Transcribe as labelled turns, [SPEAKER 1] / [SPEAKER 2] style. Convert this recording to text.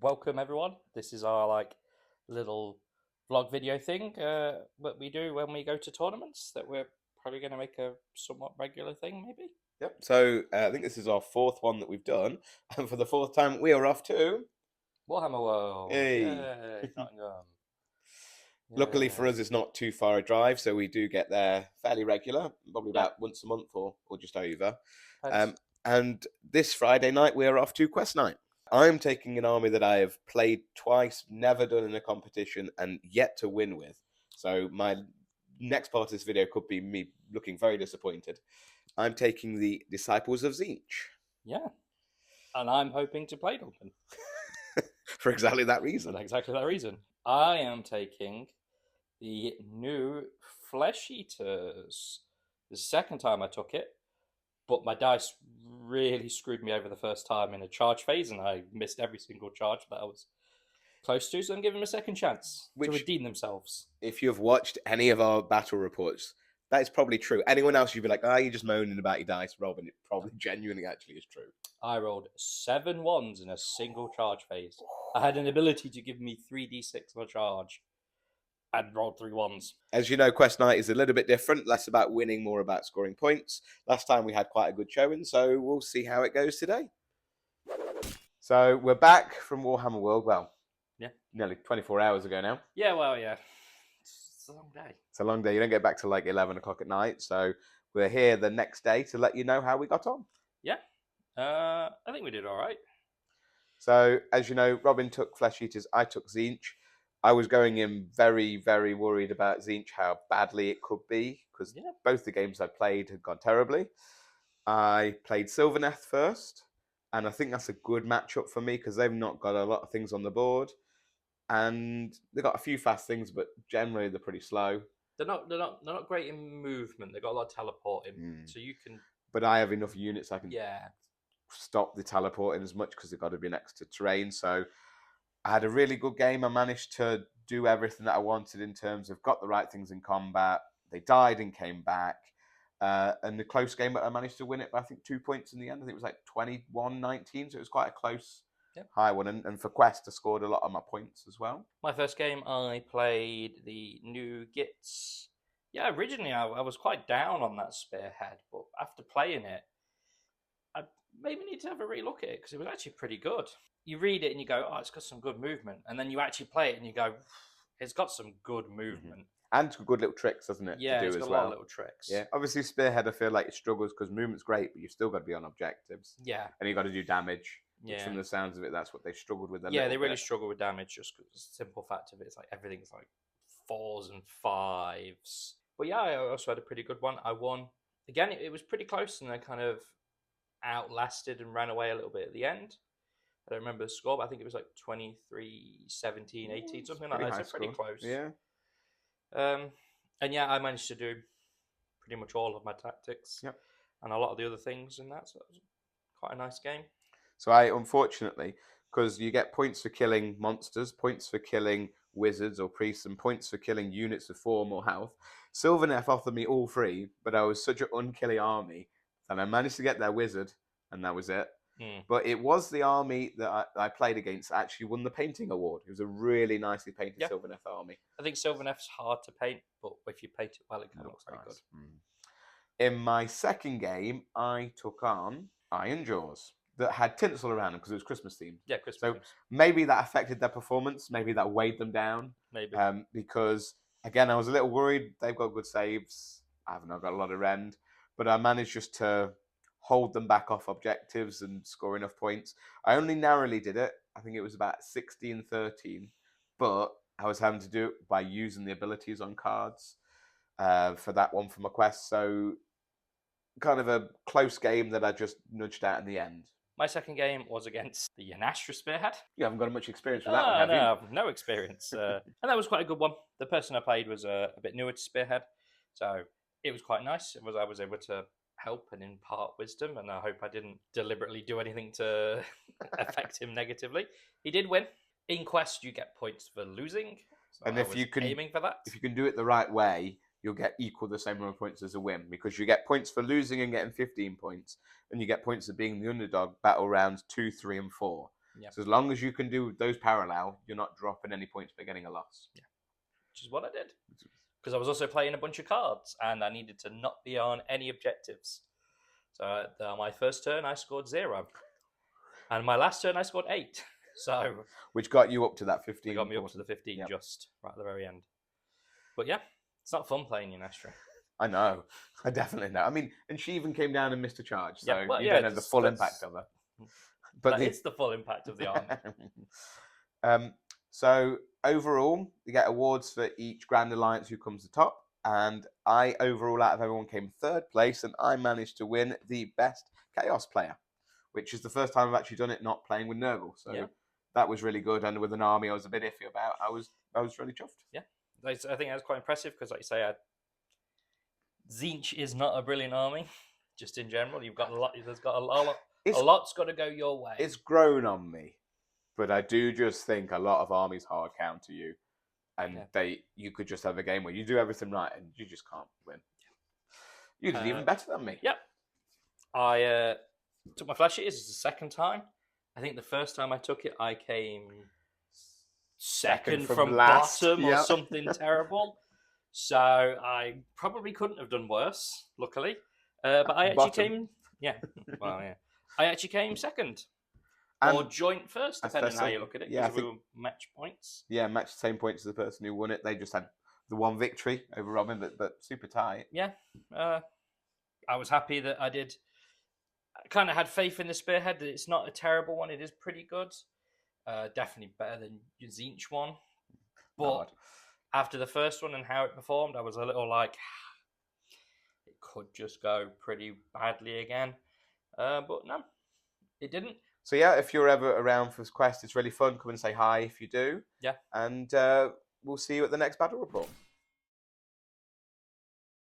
[SPEAKER 1] welcome everyone. This is our little vlog video thing that we do when we go to tournaments. That we're probably going to make a somewhat regular thing, maybe.
[SPEAKER 2] Yep. So I think this is our fourth one that we've done, and for the fourth time we are off to.
[SPEAKER 1] Warhammer World.
[SPEAKER 2] Hey.
[SPEAKER 1] Yay, Nottingham.
[SPEAKER 2] Luckily for
[SPEAKER 1] Yay.
[SPEAKER 2] us, it's not too far a drive, so we do get there fairly regular, probably
[SPEAKER 1] Yeah.
[SPEAKER 2] about once a month or just over.
[SPEAKER 1] Thanks.
[SPEAKER 2] And this Friday night we are off to Quest Night. I'm taking an army that I have played twice, never done in a competition, and yet to win with. So my next part of this video could be me looking very disappointed. I'm taking the Disciples of Tzeentch.
[SPEAKER 1] Yeah. And I'm hoping to play Duncan.
[SPEAKER 2] For exactly that reason.
[SPEAKER 1] For exactly that reason. I am taking the new Flesh Eaters. The second time I took it, but my dice really screwed me over the first time in a charge phase, and I missed every single charge that I was close to, so I'm giving them a second chance to redeem themselves.
[SPEAKER 2] If you've watched any of our battle reports, that is probably true. Anyone else, you'd be like, you're just moaning about your dice, Robin. It probably genuinely actually is true.
[SPEAKER 1] I rolled 7 ones in a single charge phase. I had an ability to give me 3d6 on a charge and rolled 3 ones.
[SPEAKER 2] As you know, Quest Night is a little bit different, less about winning, more about scoring points. Last time we had quite a good showing, so we'll see how it goes today. So we're back from Warhammer World. Well,
[SPEAKER 1] yeah,
[SPEAKER 2] nearly 24 hours ago now.
[SPEAKER 1] Yeah, well, yeah. It's a long day.
[SPEAKER 2] It's a long day. You don't get back till like 11 o'clock at night, so we're here the next day to let you know how we got on.
[SPEAKER 1] Yeah, I think we did all right.
[SPEAKER 2] So, as you know, Robin took Flesh Eaters, I took Tzeentch. I was going in very, very worried about Tzeentch, how badly it could be, because both the games I played had gone terribly. I played Sylvaneth first, and I think that's a good matchup for me, because they've not got a lot of things on the board. And they've got a few fast things, but generally they're pretty slow.
[SPEAKER 1] They're not great in movement. They've got a lot of teleporting, so you can...
[SPEAKER 2] But I have enough units I can stop the teleporting as much, because they've got to be next to terrain. So I had a really good game. I managed to do everything that I wanted in terms of got the right things in combat. They died and came back. And the close game, but I managed to win it by, I think, 2 points in the end. I think it was like 21-19, so it was quite a close high one. And for Quest, I scored a lot of my points as well.
[SPEAKER 1] My first game, I played the new Gits. Yeah, originally I was quite down on that Spearhead, but after playing it, I maybe need to have a relook at it, because it was actually pretty good. You read it and you go, it's got some good movement. And then you actually play it and you go, it's got some good movement.
[SPEAKER 2] And good little tricks, doesn't it?
[SPEAKER 1] Yeah,
[SPEAKER 2] to do
[SPEAKER 1] it's got
[SPEAKER 2] as
[SPEAKER 1] a
[SPEAKER 2] well.
[SPEAKER 1] lot of little tricks.
[SPEAKER 2] Yeah, obviously Spearhead, I feel like it struggles because movement's great, but you've still got to be on objectives.
[SPEAKER 1] Yeah.
[SPEAKER 2] And you've got to do damage.
[SPEAKER 1] Yeah.
[SPEAKER 2] From the sounds of it, that's what they struggled with a little
[SPEAKER 1] Yeah, they really
[SPEAKER 2] bit.
[SPEAKER 1] struggle with damage, just because the simple fact of it is like everything's like 4s and 5s. But yeah, I also had a pretty good one. I won. Again, it was pretty close, and I kind of outlasted and ran away a little bit at the end. I don't remember the score, but I think it was like 23, 17, 18, something like that. So pretty close.
[SPEAKER 2] Yeah.
[SPEAKER 1] And yeah, I managed to do pretty much all of my tactics and a lot of the other things in that. So it was quite a nice game.
[SPEAKER 2] So I, unfortunately, because you get points for killing monsters, points for killing wizards or priests, and points for killing units of 4 or more health, Sylvaneth offered me all 3, but I was such an unkilly army that I managed to get their wizard, and that was it. But it was the army that I played against that actually won the painting award. It was a really nicely painted Sylvaneth army.
[SPEAKER 1] I think Sylvaneth's hard to paint, but if you paint it well, it kind of looks very good.
[SPEAKER 2] In my second game, I took on Iron Jaws that had tinsel around them because it was Christmas themed.
[SPEAKER 1] Yeah, Christmas
[SPEAKER 2] So
[SPEAKER 1] themed.
[SPEAKER 2] maybe that affected their performance. Maybe that weighed them down.
[SPEAKER 1] Maybe.
[SPEAKER 2] Because, again, I was a little worried. They've got good saves. I haven't got a lot of rend. But I managed just to hold them back off objectives and score enough points. I only narrowly did it. I think it was about 16-13. But I was having to do it by using the abilities on cards for that one for my quest. So kind of a close game that I just nudged out in the end.
[SPEAKER 1] My second game was against the Yanastra Spearhead.
[SPEAKER 2] You haven't got much experience with that one, have you?
[SPEAKER 1] No, I have no experience. And that was quite a good one. The person I played was a bit newer to Spearhead, so it was quite nice. I was able to help and impart wisdom, and I hope I didn't deliberately do anything to affect him negatively. He did win. In Quest, you get points for losing, so
[SPEAKER 2] and if you can,
[SPEAKER 1] aiming for that.
[SPEAKER 2] If you can do it the right way, you'll get equal the same number of points as a win, because you get points for losing and getting 15 points, and you get points for being the underdog battle rounds 2, 3, and 4.
[SPEAKER 1] Yeah.
[SPEAKER 2] So as long as you can do those parallel, you're not dropping any points for getting a loss.
[SPEAKER 1] Yeah. Which is what I did. Because I was also playing a bunch of cards, and I needed to not be on any objectives. So on my first turn, I scored 0. And my last turn, I scored 8. So
[SPEAKER 2] which got you up to that 15.
[SPEAKER 1] It got me up to the 15 just right at the very end. But yeah, it's not fun playing you, Nestra.
[SPEAKER 2] I know. I definitely know. I mean, and she even came down and missed a charge, so you don't know the full impact of her.
[SPEAKER 1] But it's the full impact of the army.
[SPEAKER 2] So overall, you get awards for each Grand Alliance who comes to top, and I overall out of everyone came 3rd place, and I managed to win the best Chaos player, which is the first time I've actually done it not playing with Nurgle. So that was really good, and with an army I was a bit iffy about, I was really chuffed.
[SPEAKER 1] Yeah, I think that's quite impressive because, like you say, Tzeentch is not a brilliant army. Just in general, you've got a lot. There's got a lot's got to go your way.
[SPEAKER 2] It's grown on me, but I do just think a lot of armies hard counter you, and you could just have a game where you do everything right and you just can't win. You did even better than me.
[SPEAKER 1] Yep. I took my flash eaters the second time. I think the first time I took it, I came second from bottom or something terrible. So I probably couldn't have done worse, luckily. But I actually came... Yeah. Well, yeah. I actually came second. Or joint first, depending on how you look at it. Yeah, we were match points.
[SPEAKER 2] Yeah, match the same points as the person who won it. They just had the one victory over Robin, but super tight.
[SPEAKER 1] Yeah. I was happy that I did... I kind of had faith in the Spearhead that it's not a terrible one. It is pretty good. Definitely better than your Tzeentch one. But after the first one and how it performed, I was a little like, it could just go pretty badly again. But no, it didn't.
[SPEAKER 2] So yeah, if you're ever around for this quest, it's really fun. Come and say hi if you do.
[SPEAKER 1] Yeah.
[SPEAKER 2] And we'll see you at the next battle report.